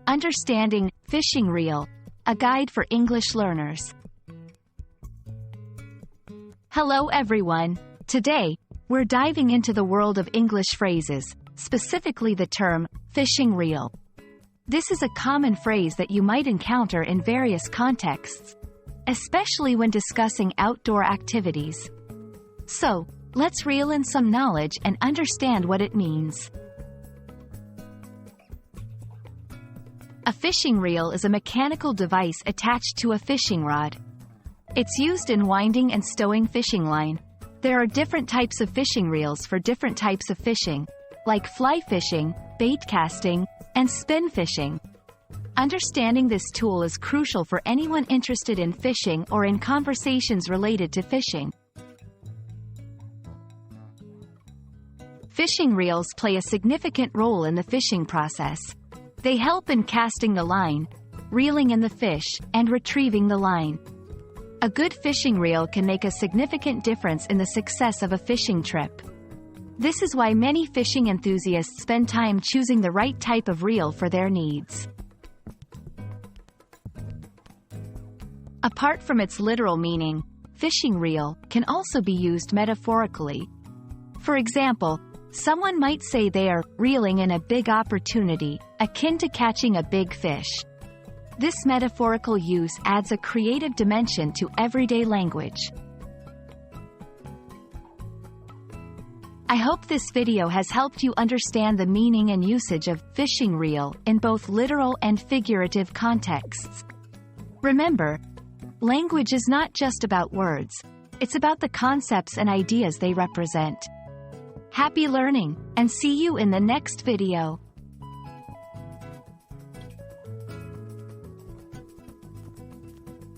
Understanding Fishing Reel, a guide for English learners. Hello everyone. Today, we're diving into the world of English phrases, specifically the term fishing reel. This is a common phrase that you might encounter in various contexts, especially when discussing outdoor activities. So, let's reel in some knowledge and understand what it means. A fishing reel is a mechanical device attached to a fishing rod. It's used in winding and stowing fishing line. There are different types of fishing reels for different types of fishing, like fly fishing, bait casting, and spin fishing. Understanding this tool is crucial for anyone interested in fishing or in conversations related to fishing. Fishing reels play a significant role in the fishing process. They help in casting the line, reeling in the fish, and retrieving the line. A good fishing reel can make a significant difference in the success of a fishing trip. This is why many fishing enthusiasts spend time choosing the right type of reel for their needs. Apart from its literal meaning, fishing reel can also be used metaphorically. For example, someone might say they are reeling in a big opportunity, akin to catching a big fish. This metaphorical use adds a creative dimension to everyday language. I hope this video has helped you understand the meaning and usage of fishing reel in both literal and figurative contexts. Remember, language is not just about words, it's about the concepts and ideas they represent. Happy learning, and see you in the next video.